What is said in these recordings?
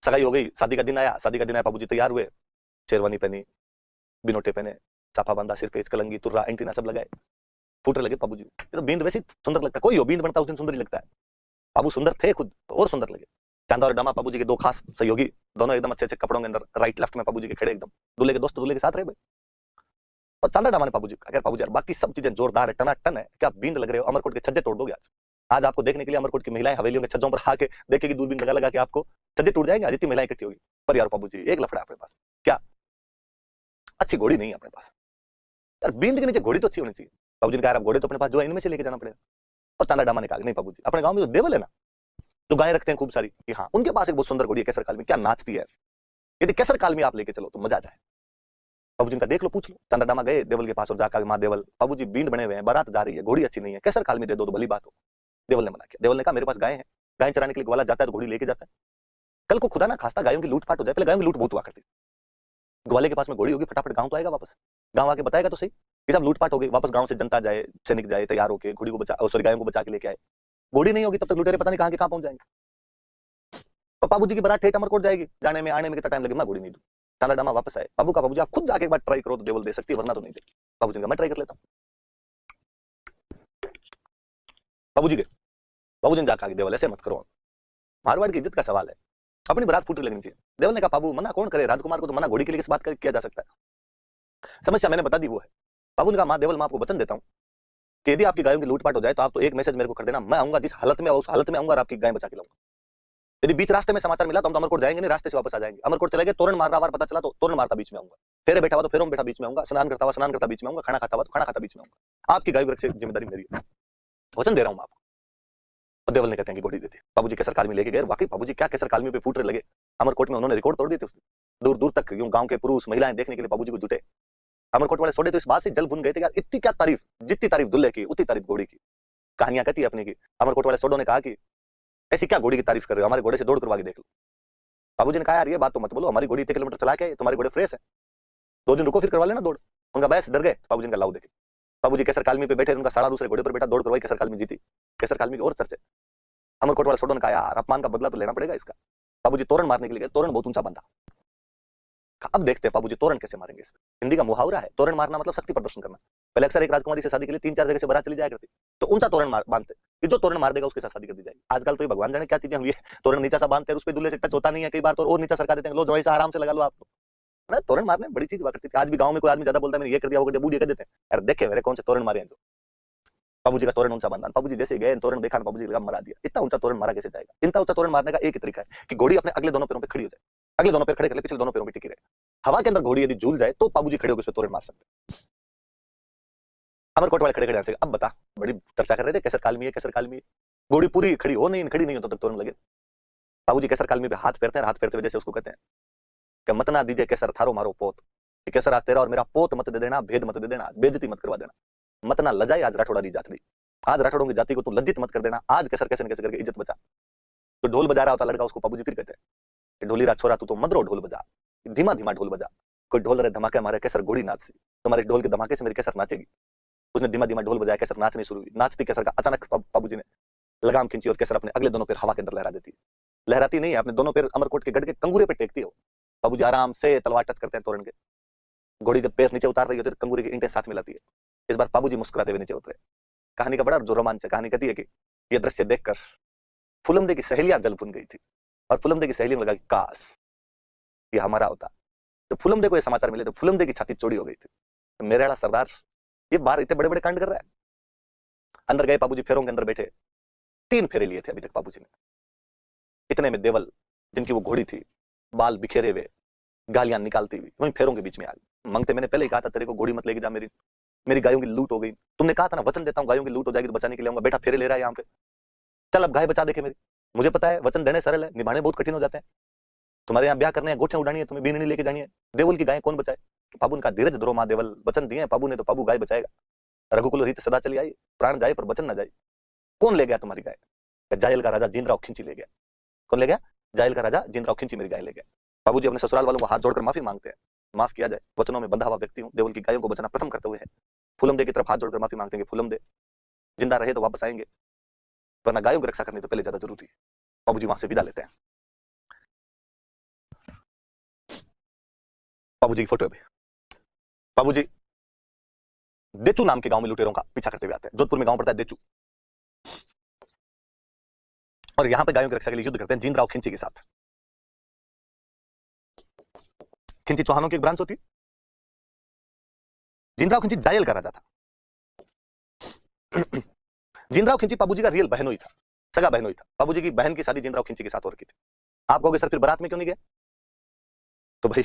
सगाई हो गई, शादी का दिन आया, शादी का दिन आया, बाबूजी तैयार हुए, शेरवानी पहनी, बिनोटे पहने, चापा बांधा, सिर पे कलंगी, तुर्रा, एंटीना सब लगाए, फूटने लगे बाबूजी। ये तो बींद वैसे ही सुंदर लगता है, कोई हो बींद बनता उस दिन सुंदर ही लगता है। बाबू सुंदर थे खुद और सुंदर लगे। चांदा और डामा बाबूजी के दो खास सहयोगी, दोनों एकदम अच्छे अच्छे कपड़ों के अंदर राइट लेफ्ट में बाबूजी के खड़े एकदम। दूल्हे के दोस्त दूल्हे के साथ रहे भाई। और चांदा डामा ने बाबूजी अगर बाबूजी यार बाकी सब चीजें जोरदार है, टनाटन है, क्या बींद लग रहे हो, अमरकोट के छज्जे तोड़ दोगे आज। आज आपको देखने के लिए अमरकोट की महिलाएं हवेलियों के छज्जों पर आके देखेगी, दूरबीन लगा लगा के आपको छज्जे टूट जाएंगे, जितनी महिलाएं इकट्ठी होगी। पर यार बाबूजी एक लफड़ा अपने पास, क्या अच्छी घोड़ी नहीं है अपने पास यार, बींद के नीचे घोड़ी तो अच्छी होनी चाहिए। बाबूजी ने कहा घोड़े तो अपने पास जो है इनमें से लेके जाना पड़ेगा। और चांदा डामा ने कहा नहीं बाबूजी, अपने गांव में जो देवल है ना, जो गायें रखते हैं खूब सारी, कि हाँ उनके पास एक बहुत सुंदर घोड़ी है केसर काल में, क्या नाचती है, यदि केसर काल में आप लेके चलो तो मजा आ जाए। बाबूजी का देख लो, पूछ लो। चांदा डामा गए देवल के पास और जाकर माँ देवल, बाबूजी बींद बने हुए हैं, बारात जा रही है, घोड़ी अच्छी नहीं है, केसर काल में दे दो तो भली बात हो। देवल ने मना किया। देवल ने कहा मेरे पास गाय है, गाय चराने के लिए ग्वाला जाता है तो घोड़ी लेके जाता है, कल को खुदा ना खास्ता गायों की लूटपाट हो जाए, पहले गायों की लूट बहुत हुआ करती, ग्वाले के पास में घोड़ी होगी फटाफट गांव तो आएगा वापस, गांव आके बताएगा तो सही कि सब लूटपाट हो गई, वापस गांव से जनता जाए, सैनिक जाए तैयार होकर घोड़ी को बचा, सॉरी गायों को बचा के लेके आए। घोड़ी नहीं होगी तब तक लुटेरे पता नहीं कहां के कहां पहुंच जाएंगे। तो बाबूजी की बारात ठेठ अमरकोट जाएगी, जाने में आने में कितना टाइम लगेगा, मैं घोड़ी नहीं दूं। चांदा डामा वापस आए, बाबू का बाबूजी आप खुद जाके एक बार ट्राई करो तो देवल दे सकती है, वरना तो नहीं दे। बाबूजी का मैं ट्राई कर लेता हूँ। बाबूजी के बाबूजी ने जाकर देवल ऐसे मत करो, मारवाड़ की इज्जत का सवाल है, अपनी बारात फूटी लगनी चाहिए। देवल ने कहा बाबू मना कौन करे, राजकुमार को तो मना घोड़ी के लिए किस बात कर किया जा सकता है, समस्या मैंने बता दी वो है। बाबू ने कहा माँ देवल मैं आपको वचन देता हूँ कि यदि आपकी गायों की लूटपाट हो जाए तो आप तो एक मैसेज मेरे को कर देना, मैं आऊंगा जिस हालत में उस हालत में आऊंगा और आपकी गाय बचा के लाऊंगा। यदि बीच रास्ते में समाचार मिला तो हम तो अमरकोट जाएंगे नहीं, रास्ते से वापस आ जाएंगे। अमरकोट चले गए, तोरण मार रहा पता चला तो तोरण मारता बीच में आऊंगा, फेरे बैठा हुआ तो फेरों में बैठा बीच में आऊंगा, स्नान करता बीच में आऊंगा, खाना खाता हुआ तो खाना खाता बीच में आऊंगा। आपकी गाय वृक्ष जिम्मेदारी मेरी है, वचन दे रहा हूं आपको। और देवल ने कहते हैं कि घोड़ी देते। बाबूजी केसर कालमी लेके गए, वाकई बाबूजी क्या केसर कालमी पे फूट रहे लगे। अमरकोट में उन्होंने रिकॉर्ड तोड़ दिए थे उसने, दूर दूर तक यूं गांव के पुरुष महिलाएं देखने के लिए बाबूजी को जुटे। अमरकोट वाले सोडे तो इस बात से जल भुन गए थे यार, इतनी क्या तारीफ, जितनी तारीफ दुल्हे की उतनी तारीफ घोड़ी की। कहानियां कहती है अपनी की। अमरकोट वाले सोडो ने कहा कि ऐसी क्या घोड़ी की तारीफ कर रहे हो, हमारे घोड़े से दौड़ करवा के देख लो। बाबूजी ने कहा यार ये बात तो मत बोलो, हमारी घोड़ी इतने किलोमीटर चला के, तुम्हारी घोड़े फ्रेश है, 2 दिन रुको फिर करवा लेना दौड़। उनका बस डर गए। बाबूजी का लाऊ देखे, बाबूजी केसर कालमी पे बैठे, उनका साड़ा दूसरे घोड़े पर बैठा, दौड़ करवाई, केसर कालमी जीती। केसर कालमी की और चर्चे। अमरकोट वाले सोडो ने कहा यार अपमान का बदला तो लेना पड़ेगा इसका। बाबूजी तोरण मारने के लिए गए, तोरण बहुत ऊंचा बंधा। अब देखते हैं बाबूजी तोरण कैसे मारेंगे इसमें। हिंदी का मुहावरा है तोरण मारना मतलब शक्ति प्रदर्शन करना। पहले अक्सर एक राजकुमारी से शादी के लिए 3-4 जगह से बारात चली जाया करती, तो ऊंचा तोरण बांधते कि जो तोरण मार देगा उसके साथ शादी कर दी जाएगी। आजकल तो ये भगवान जाने क्या चीजें हुई है, तोरण नीचा सा बांधते हैं, उस पर दूल्हे से टच होता नहीं है, कई बार तो और नीचा सरका देते हैं, लो जो ऐसा आराम से लगा लो आप तो। ना तोरण मारने बड़ी चीज हुआ करती थी। आज भी गांव में कोई आदमी ज्यादा बोलता है मैंने ये कर दिया वो कर दिया, बूढ़ी कह देते हैं यार देखे मेरे कौन से तोरण मारे हैं जो। बाबूजी का तोरण ऊंचा बांधा, बाबूजी जैसे गए तोरण देखा, बाबूजी लगा मरा दिया। इतना ऊंचा तोरण मारा कैसे जाएगा। इतना ऊंचा तोरण मारने का एक ही तरीका है कि घोड़ी अपने अगले दोनों पैरों पर खड़ी हो जाए, अगले दोनों पैर खड़े कर ले, पिछले दोनों पैरों पर टिकी रहे। हवा के अंदर घोड़ी यदि झूल जाए तो बाबूजी खड़े होकर उस पर तोरण मार सकते। अमरकोट वाले खड़े खड़े आंसर, अब बता, बड़ी चर्चा कर रहे थे केसर कालमी है केसर कालमी है, घोड़ी पूरी खड़ी हो नहीं, खड़ी नहीं हो तब तक तोरण लगे। बाबूजी केसर कालमी पे हाथ फेरते हैं, हाथ फेरते हुए जैसे उसको कहते हैं कि मत ना दीजिए केसर थारो मारो पोत, केसर आज तेरा और मेरा पोत मत दे देना, भेद मत दे देना, बेइज्जती मत करवा देना, मत ना लजाए आज राठौड़ा री जात ली, आज राठौड़ों की जाति को तू लज्जित मत कर देना, आज केसर कैसे न कैसे करके इज्जत बचा। तो ढोल बजा रहा होता लड़का, उसको बाबूजी फिर कहते हैं कि ढोली रात छोरा तू तो मदरो ढोल बजा, धीमा धीमा ढोल बजा, कोई ढोल रहे धमाके मारे केसर घोड़ी नाच सी, तुम्हारे ढोल के धमाके से मेरी केसर नाचेगी। उसने धीमा धीमा ढोल बजाया, केसर नाचनी शुरू हुई। नाचती केसर का अचानक बाबूजी ने लगाम खींची और केसर अपने अगले दोनों पैर हवा के अंदर लहरा देती है। लहराती नहीं है, अपने दोनों पैर अमरकोट के गढ़ के कंगूरे पे टेकती हो। बाबूजी आराम से तलवार टच करते हैं तोरण के। घोड़ी जब पैर नीचे उतार रही होती है तो कंगूरे की ईंटें साथ मिलाती है। इस बार बाबूजी मुस्कुराते हुए नीचे उतरे। कहानी का बड़ा जो रोमांच है, कहानी कहती है कि यह दृश्य देखकर फुलमदे की सहेलियां जल भुन गई थी और फुलमदे की सहेलियों ने लगा कि काश ये हमारा होता। तो फुलमदे को यह समाचार मिले तो फुलमदे की छाती चौड़ी हो गई थी। तो मेरे वाला सरदार ये बाहर इतने बड़े बड़े कांड कर रहा है। अंदर गए बाबूजी, फेरों के अंदर बैठे, 3 फेरे लिए थे अभी तक बाबूजी ने। इतने में देवल जिनकी वो घोड़ी थी, बाल बिखेरे हुए, गालियां निकालती हुई वहीं फेरों के बीच में आ गई। मंगते मैंने पहले ही कहा था तेरे को घोड़ी मत लेके जा, मेरी गायों की लूट हो गई। तुमने कहा था ना वचन देता हूँ गायों की लूट हो जाएगी तो बचाने के लिए आऊंगा, बेटा फेरे ले रहा है यहाँ पे, चल अब गाय बचा देखे मेरी। मुझे पता है वचन देने सरल है, निभाने बहुत कठिन हो जाते हैं। तुम्हारे यहाँ ब्याह करने हैं, गोठियां उड़ानी है, तुम्हें बीननी लेके जानी है, देवल की गाय कौन बचाए। बाबू ने कहा धीरज धरो माँ देवल, वचन दिए बाबू ने तो बाबू गाय बचाएगा। रघुकुल रीत सदा चली आई, प्राण जाए पर वचन न जाए। कौन ले गया तुम्हारी गाय। जायल का राजा जींद राव खिंची ले गया। कौन ले गया। जायल का राजा जींद राव खिंची मेरी गाय ले गया। बाबूजी अपने ससुराल वालों को हाथ जोड़कर माफी मांगते हैं, माफ किया जाए, वचनों में बंधा हुआ व्यक्ति हूं, देवल की गायों को बचाना प्रथम करते हुए है। फुलमदे की तरफ हाथ जोड़कर माफी मांगते हैं, फुलमदे जिंदा रहे तो वापस आएंगे, वरना गायों की रक्षा करनी तो पहले ज्यादा जरूरी है। बाबूजी वहां से विदा लेते हैं। बाबूजी की फोटो है भाई। बाबूजी देचू नाम के गांव में लुटेरों का पीछा करते हुए आते हैं। जोधपुर में गांव पड़ता है देचू, और यहां पे गायों की रक्षा के लिए युद्ध करते हैं जीनराव खिंची के साथ। खिंची चौहानों की एक ब्रांच होती है। जीनराव खिंची जायल का राजा था। जीनराव खिंची बाबूजी का रियल बहनोई था, सगा बहनोई था। बाबूजी की बहन की शादी जीनराव खिंची के साथ हो रखी थी। आप कहोगे सर फिर बारात में क्यों नहीं गए? तो भाई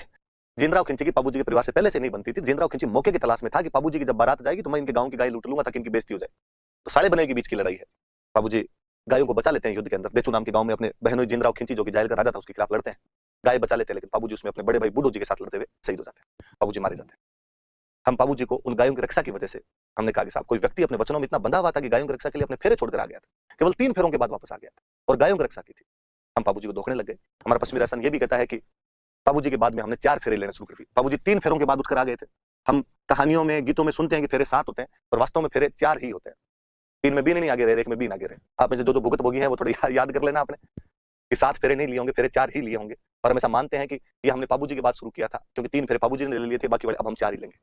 जीनराव खिंची की बाबूजी के परिवार से पहले से नहीं बनती थी। जीनराव खिंची मौके की तलाश में था कि बाबूजी की जब बारात जाएगी तो मैं इनके गांव की गाय लूट लूंगा ताकि इनकी बेइज्जती हो जाए। तो साड़े बने के बीच की लड़ाई है। बाबूजी गायों को बचा लेते हैं युद्ध के अंदर। देचू नाम के गांव में अपने बहनोई जीनराव खिंची जो कि जायल का राजा था उसके खिलाफ लड़ते हैं, गाय बचा लेते हैं, लेकिन बाबूजी उसमें अपने बड़े भाई बूढ़ो जी के साथ लड़ते हुए शहीद हो जाते हैं, बाबूजी मारे जाते हैं। हम बाबूजी को उन गायों की रक्षा की वजह से हमने कहा कि साहब कोई व्यक्ति अपने वचनों में इतना बंधा हुआ था कि गायों की रक्षा के लिए अपने फेरे छोड़कर आ गया था, केवल 3 फेरों के बाद वापस आ गया था और गायों की रक्षा की थी। हम बाबूजी को धोखने लग गए। हमारा पश्चिमी राशन ये भी कहता है कि बाबूजी के बाद में हमने 4 फेरे लेने शुरू कर दिए। बाबूजी 3 फेरों के बाद उठकर आ गए थे। हम कहानियों में गीतों में सुनते हैं कि फेरे 7 होते हैं, और वास्तव में फेरे 4 ही होते हैं। 3 में बीन नहीं आगे रहे, 1 में बीन आगे रहे। आप में से जो भुगत भोगी हैं वो थोड़ा याद कर लेना आपने कि 7 फेरे नहीं लिए होंगे, फेरे 4 ही लिए होंगे। और हम ऐसा मानते हैं कि ये हमने बाबूजी के बाद शुरू किया था, क्योंकि 3 फेरे बाबूजी ने ले लिए थे, बाकी वाले अब हम 4 ही लेंगे।